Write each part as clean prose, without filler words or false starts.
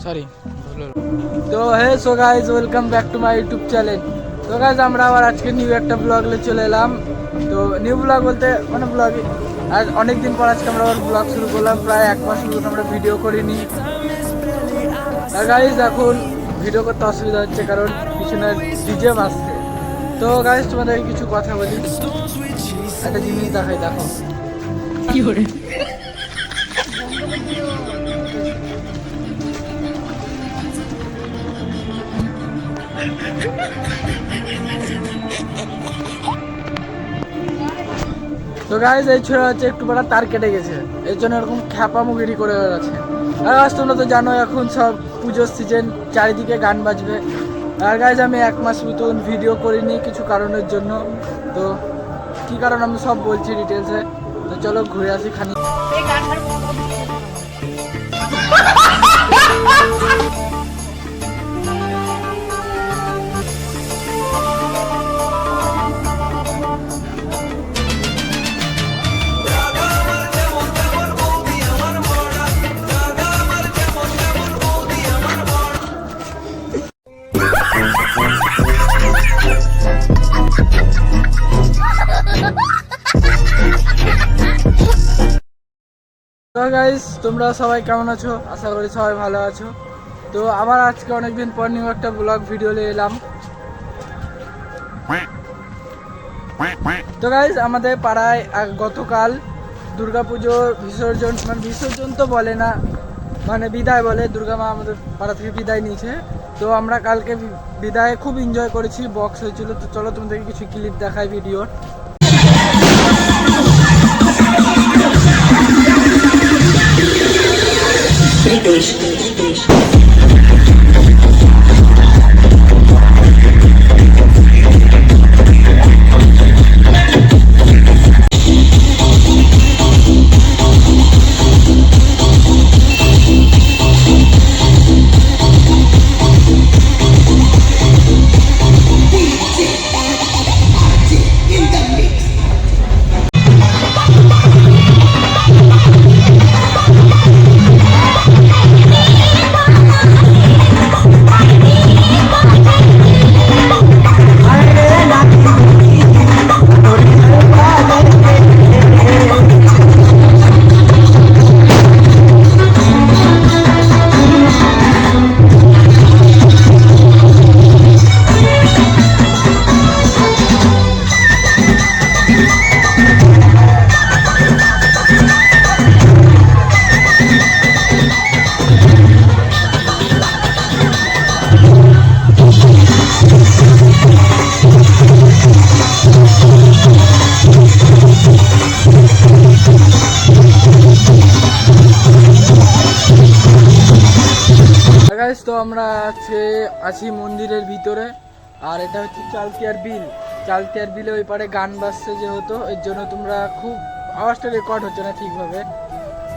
Sorry. তো hey so guys, welcome back to my YouTube channel. তো guys আমরা আবার আজকে নিউ একটা ব্লগ নিয়ে চলে এলাম। তো নিউ ব্লগ বলতে মানে ব্লগ আজ অনেকদিন পর আজকে আমরা আবার ব্লগ শুরু করলাম। প্রায় এক মাস মতো আমরা ভিডিও করিনি। আর গাইজ এখন ভিডিও করতে অসুবিধা হচ্ছে কারণ পিছনে ডিজে বাজছে। তো গাইজ তোমাদের কিছু কথা বলি, একটা জিনিস দেখাই, দেখো কি করে। তো গাইজ এই ছোড়া হচ্ছে একটু বড় তার কেটে গেছে, এর জন্য এরকম খ্যাপামুগিরি করে বেড়াচ্ছে। আর আজ তোমরা তো জানো এখন সব পুজোর সিজন, চারিদিকে গান বাজবে। আর গাইজ আমি এক মাস মতন ভিডিও করিনি কিছু কারণের জন্য। তো কী কারণ আমি সব বলছি ডিটেলসে। তো চলো ঘুরে আসি খানি। তো গাইস তোমরা সবাই কেমন আছো? আশা করি সবাই ভালো আছো। তো আবার আজকে অনেকদিন পর নিউ একটা ব্লগ ভিডিও নিয়ে এলাম। তো গাইস আমাদের পাড়ায় গতকাল দুর্গাপুজোর বিসর্জন, মানে বিসর্জন তো বলে না, মানে বিদায় বলে, দুর্গা মা আমাদের পাড়া থেকে বিদায় নিয়েছে। তো আমরা কালকে বিদায় খুব এনজয় করেছি, বক্স হয়েছিল। তো চলো তোমাদেরকে কিছু ক্লিপ দেখাই ভিডিওর। তো আমরা আছি মন্দিরের ভিতরে, আর এটা হচ্ছে চালতিয়ার বিল। চালতিয়ার বিলে ওই পারে গান বাজছে যেহেতু, এর জন্য তোমরা খুব আওয়াজটা রেকর্ড হচ্ছে না ঠিকভাবে।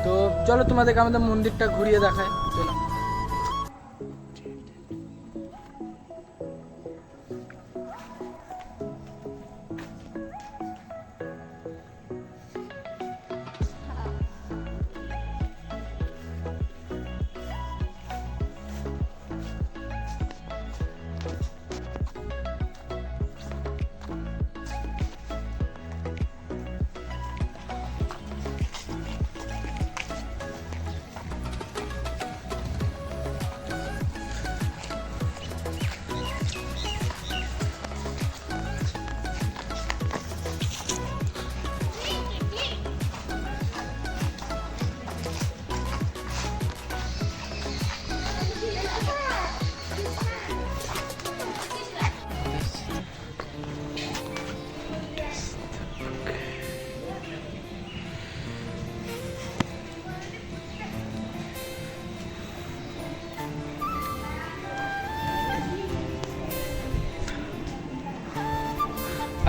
তো চলো তোমাদেরকে আমাদের মন্দিরটা ঘুরিয়ে দেখায়, চলো।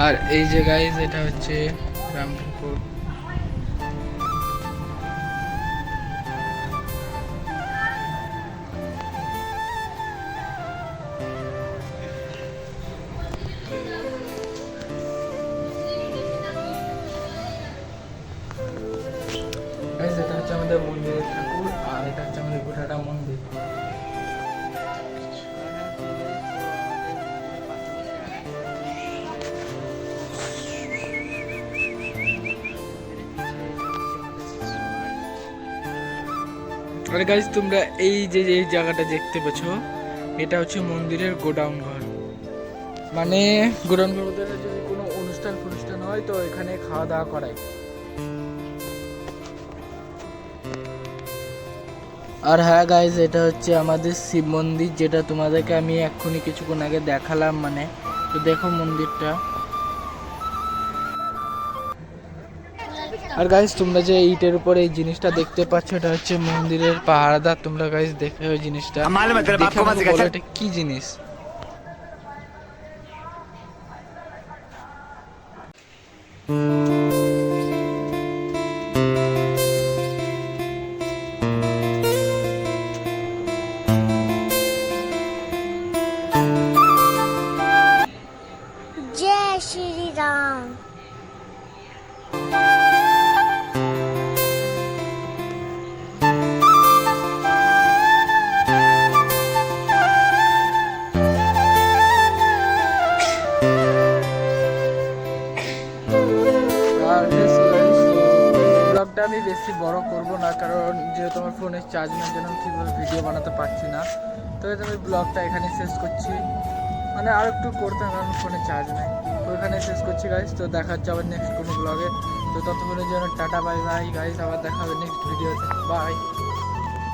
আর এই যে গাইজ এটা হচ্ছে রামপুর। গাইজ এটা হচ্ছে আমাদের মন্দিরের ঠাকুর, আর এটা হচ্ছে আমাদের গোটাটা মন্দির। আর গাইস তোমরা এই যে এই জায়গাটা দেখতে পাচ্ছ, এটা হচ্ছে মন্দিরের গোডাউন ঘর। মানে গোডাউন ঘর বলতে যদি কোনো অনুষ্ঠান হয় তো এখানে খাওয়া দাওয়া করায়। আর হ্যাঁ গাইস, এটা হচ্ছে আমাদের শিব মন্দির, যেটা তোমাদেরকে আমি এক্ষুনি কিছুক্ষণ আগে দেখালাম। মানে তো দেখো মন্দিরটা। আর গাইস তোমরা যে ইটের উপরে এই জিনিসটা দেখতে পাচ্ছ, এটা হচ্ছে মন্দিরের পাহারাদার। তোমরা গাইস দেখে ওই জিনিসটা, এটা কি জিনিস? जय श्री राम। ব্লগটা আমি বেশি বড় করব না, কারণ যেহেতু আমার ফোনের চার্জ নেই, জন্য আমি ঠিকভাবে ভিডিও বানাতে পারছি না। তো আমি ব্লগটা এখানে শেষ করছি। মানে আর একটু করতে হবে, কারণ ফোনে চার্জ নেই। তো এখানে শেষ করছি গাইস। তো দেখা হচ্ছে আবার নেক্সট কোনো ব্লগে। তো ততক্ষণের জন্য টাটা বাই বাই গাইস, আবার দেখা হবে নেক্সট ভিডিওতে। বাই।